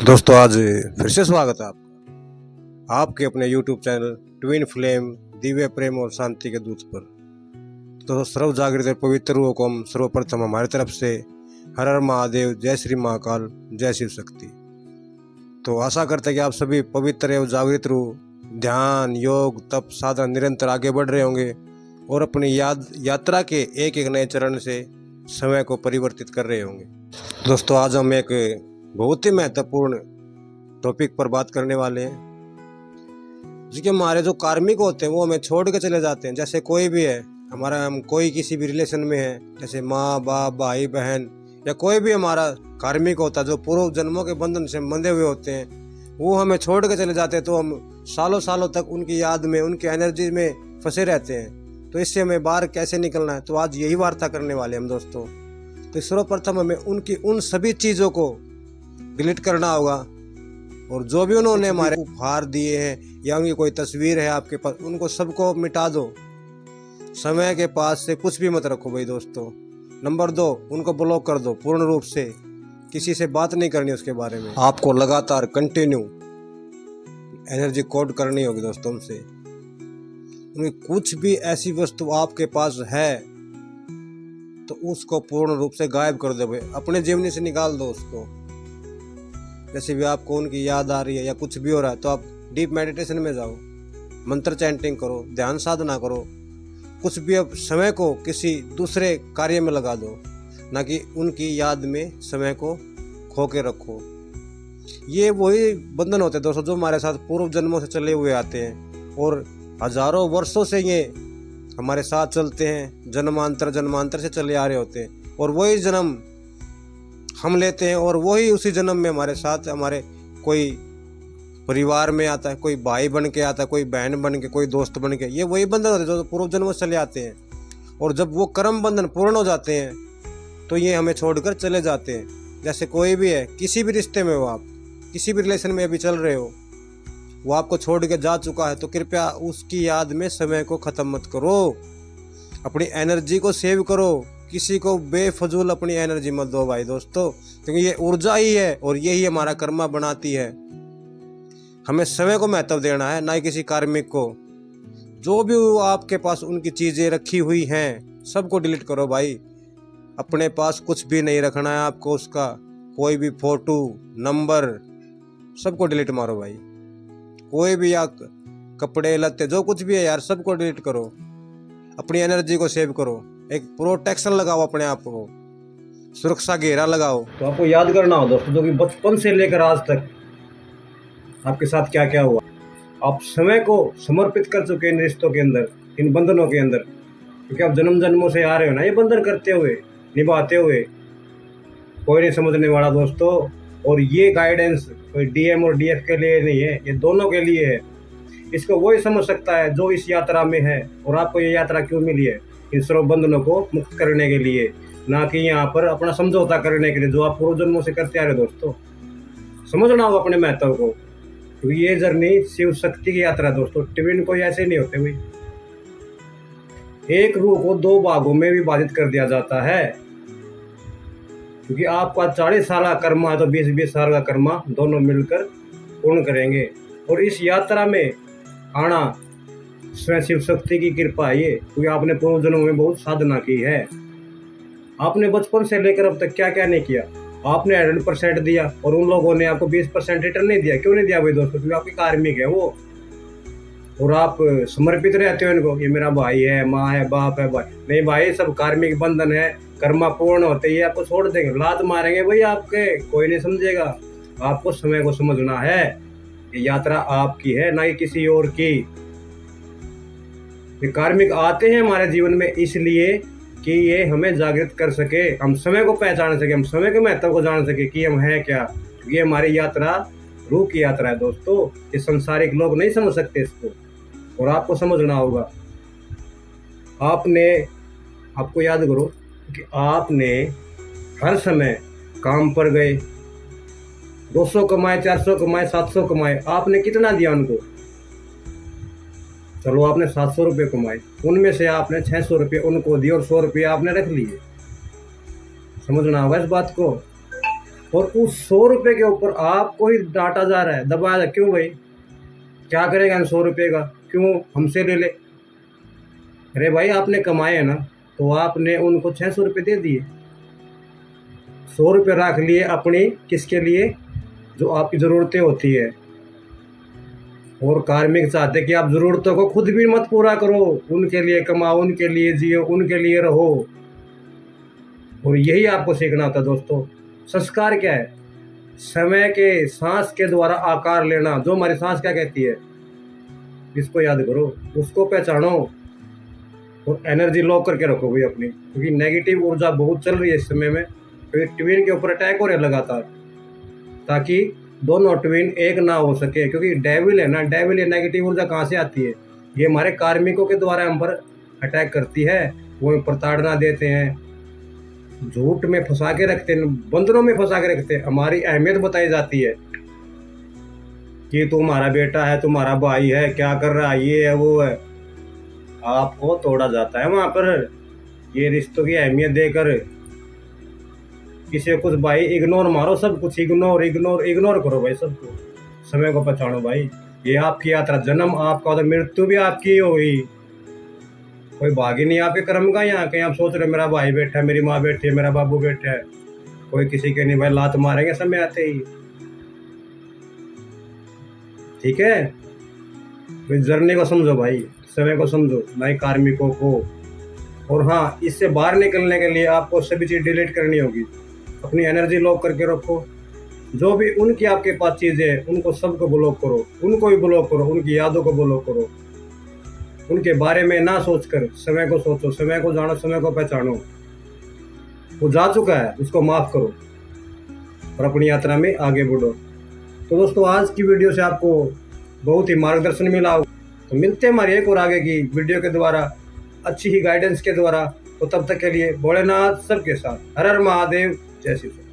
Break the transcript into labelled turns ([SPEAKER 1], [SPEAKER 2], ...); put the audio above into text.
[SPEAKER 1] दोस्तों आज फिर से स्वागत है आपका आपके अपने YouTube channel twin flame Divya प्रेम और शांति के दूत पर। तो सर्व जागृत और पवित्र रूहों को हम सर्वप्रथम हमारी तरफ से हर हर महादेव, जय श्री महाकाल, जय शिव शक्ति। तो आशा करते हैं कि आप सभी पवित्र एवं जागृत रूह ध्यान, योग, तप, साधना निरंतर आगे बढ़ रहे होंगे और अपनी यात्रा के एक एक नए चरण से समय को परिवर्तित कर रहे होंगे। दोस्तों आज हम एक बहुत ही महत्वपूर्ण टॉपिक पर बात करने वाले हैं, जिसके हमारे जो कार्मिक होते हैं वो हमें छोड़ के चले जाते हैं। जैसे कोई भी है हमारा, हम कोई किसी भी रिलेशन में है, जैसे माँ बाप, भाई बहन, या कोई भी हमारा कार्मिक होता है जो पूर्व जन्मों के बंधन से बंधे हुए होते हैं, वो हमें छोड़ के चले जाते हैं। तो हम सालों सालों तक उनकी याद में, उनकी एनर्जी में फंसे रहते हैं। तो इससे हमें बाहर कैसे निकलना है, तो आज यही वार्ता करने वाले हम दोस्तों। तो सर्वप्रथम हमें उनकी उन सभी चीज़ों को डिलीट करना होगा, और जो भी उन्होंने हमारे उपहार दिए हैं या उनकी कोई तस्वीर है आपके पास, उनको सबको मिटा दो। समय के पास से कुछ भी मत रखो भाई दोस्तों। नंबर 2, उनको ब्लॉक कर दो पूर्ण रूप से। किसी से बात नहीं करनी उसके बारे में। आपको लगातार कंटिन्यू एनर्जी कोड करनी होगी दोस्तों उनसे। उनकी कुछ भी ऐसी वस्तु आपके पास है तो उसको पूर्ण रूप से गायब कर दो भाई, अपने जीवनी से निकाल दो उसको। जैसे भी आपको उनकी याद आ रही है या कुछ भी हो रहा है तो आप डीप मेडिटेशन में जाओ, मंत्र चैंटिंग करो, ध्यान साधना करो, कुछ भी अब समय को किसी दूसरे कार्य में लगा दो, ना कि उनकी याद में समय को खो के रखो। ये वही बंधन होते हैं दोस्तों जो हमारे साथ पूर्व जन्मों से चले हुए आते हैं, और हजारों वर्षों से ये हमारे साथ चलते हैं, जन्मांतर से चले आ रहे होते हैं। और वही जन्म हम लेते हैं और वही उसी जन्म में हमारे साथ, हमारे कोई परिवार में आता है, कोई भाई बन के आता है, कोई बहन बन के, कोई दोस्त बन के। ये वही बंधन होते हैं जो पूर्व जन्मों से चले आते हैं। और जब वो कर्म बंधन पूर्ण हो जाते हैं तो ये हमें छोड़कर चले जाते हैं। जैसे कोई भी है, किसी भी रिश्ते में हो, आप किसी भी रिलेशन में अभी चल रहे हो, वो आपको छोड़ के जा चुका है, तो कृपया उसकी याद में समय को ख़त्म मत करो। अपनी एनर्जी को सेव करो। किसी को बेफजूल अपनी एनर्जी मत दो भाई दोस्तों, क्योंकि ये ऊर्जा ही है और यही हमारा कर्मा बनाती है। हमें समय को महत्व देना है, ना ही किसी कार्मिक को। जो भी आपके पास उनकी चीज़ें रखी हुई हैं सबको डिलीट करो भाई। अपने पास कुछ भी नहीं रखना है आपको, उसका कोई भी फोटो, नंबर, सबको डिलीट मारो भाई। कोई भी या कपड़े लत्ते जो कुछ भी है यार, सबको डिलीट करो। अपनी एनर्जी को सेव करो। एक प्रोटेक्शन लगाओ, अपने आप को सुरक्षा घेरा लगाओ। तो आपको याद करना हो दोस्तों, जो कि बचपन से लेकर आज तक आपके साथ क्या क्या हुआ। आप समय को समर्पित कर चुके हैं इन रिश्तों के अंदर, इन बंधनों के अंदर, क्योंकि आप जन्म जन्मों से आ रहे हो ना ये बंधन करते हुए, निभाते हुए। कोई नहीं समझने वाला दोस्तों। और ये गाइडेंस कोई डीएम और डीएफ के लिए नहीं है, ये दोनों के लिए है। इसको वही समझ सकता है जो इस यात्रा में है। और आपको ये यात्रा क्यों मिली है? इन सर्व बंधनों को मुक्त करने के लिए, ना कि यहाँ पर अपना समझौता करने के लिए, जो आप पूर्व जन्मों से करते आ रहे दोस्तों। समझना होगा अपने महत्व को, क्योंकि ये जर्नी शिव शक्ति की यात्रा है दोस्तों। ट्विन कोई ऐसे नहीं होते भाई। एक रूह को 2 भागों में विभाजित कर दिया जाता है, क्योंकि आपका 40 साल का कर्मा है तो 20-20 साल का कर्मा दोनों मिलकर पूर्ण करेंगे। और इस यात्रा में आना स्वयं शिव शक्ति की कृपा है ये, क्योंकि आपने पूर्व जन्मों में बहुत साधना की है। आपने बचपन से लेकर अब तक क्या क्या नहीं किया। आपने 100% दिया और उन लोगों ने आपको 20% रिटर्न नहीं दिया। क्यों नहीं दिया भाई दोस्तों? क्योंकि आपके कार्मिक है वो, और आप समर्पित रहते हो इनको। ये मेरा भाई है, माँ है, बाप है, भाई नहीं भाई, सब कार्मिक बंधन है। कर्मा पूर्ण होते ही आपको छोड़ देंगे, लात मारेंगे भाई आपके, कोई नहीं समझेगा। आपको समय को समझना है। ये यात्रा आपकी है, ना कि किसी और की। ये कार्मिक आते हैं हमारे जीवन में इसलिए कि ये हमें जागृत कर सके, हम समय को पहचान सके, हम समय के महत्व को जान सके कि हम हैं क्या। ये हमारी यात्रा रूह की यात्रा है दोस्तों। ये संसारिक लोग नहीं समझ सकते इसको, और आपको समझना होगा। आपको याद करो कि आपने हर समय काम पर गए, 200 कमाए, 400 कमाए, 700 कमाए, आपने कितना दिया उनको? चलो आपने 700 रुपये कमाए, उनमें से आपने 600 रुपये उनको दिए और 100 रुपये आपने रख लिए। समझना होगा इस बात को। और उस 100 रुपये के ऊपर आपको ही डांटा जा रहा है, दबाया जा। क्यों भाई, क्या करेगा इन 100 रुपये का, क्यों हमसे ले ले। अरे भाई आपने कमाए है ना, तो आपने उनको 600 रुपये दे दिए, 100 रुपये रख लिए अपनी, किसके लिए, जो आपकी ज़रूरतें होती है। और कार्मिक चाहते कि आप ज़रूरतों को खुद भी मत पूरा करो, उनके लिए कमाओ, उनके लिए जियो, उनके लिए रहो। और यही आपको सीखना होता है दोस्तों। संस्कार क्या है, समय के सांस के द्वारा आकार लेना। जो हमारी सांस क्या कहती है, इसको याद करो, उसको पहचानो और एनर्जी लॉक करके रखो भाई अपनी, क्योंकि नेगेटिव ऊर्जा बहुत चल रही है इस समय में। क्योंकि ट्विन के ऊपर अटैक हो रहे लगातार, ताकि दोनों ट्विन एक ना हो सके। क्योंकि डेविल है ना, डेविल ये नेगेटिव ऊर्जा कहाँ से आती है, ये हमारे कार्मिकों के द्वारा हम पर अटैक करती है। वो प्रताड़ना देते हैं, झूठ में फंसा के रखते हैं, बंधनों में फंसा के रखते हैं। हमारी अहमियत बताई जाती है कि तुम्हारा बेटा है, तुम्हारा भाई है, क्या कर रहा है, ये है वो है। आपको तोड़ा जाता है वहाँ पर, ये रिश्तों की अहमियत देकर। किसी को कुछ भाई इग्नोर मारो, सब कुछ इग्नोर इग्नोर इग्नोर करो भाई सबको। समय को पहचानो भाई, ये आपकी यात्रा, जन्म आपका, तो मृत्यु भी आपकी होगी। कोई भागी नहीं आपके कर्म का। यहाँ कहीं आप सोच रहे मेरा भाई बैठा है, मेरी माँ बैठी है, मेरा बाबू बैठा है, कोई किसी के नहीं भाई, लात मारेंगे समय आते ही। ठीक है, तो जर्नी को समझो भाई, समय को समझो, ना ही कार्मिकों को। और हाँ, इससे बाहर निकलने के लिए आपको सभी चीज़ डिलीट करनी होगी। अपनी एनर्जी लॉक करके रखो। जो भी उनकी आपके पास चीज़ें हैं, उनको सबको ब्लॉक करो, उनको भी ब्लॉक करो, उनकी यादों को ब्लॉक करो। उनके बारे में ना सोचकर समय को सोचो, समय को जानो, समय को पहचानो। वो जा चुका है, उसको माफ़ करो और अपनी यात्रा में आगे बढ़ो। तो दोस्तों, आज की वीडियो से आपको बहुत ही मार्गदर्शन मिला। तो मिलते हैं हमारी एक और आगे की वीडियो के द्वारा, अच्छी ही गाइडेंस के द्वारा। तो तब तक के लिए भोलेनाथ सबके साथ। हर हर महादेव, जय श्री राम।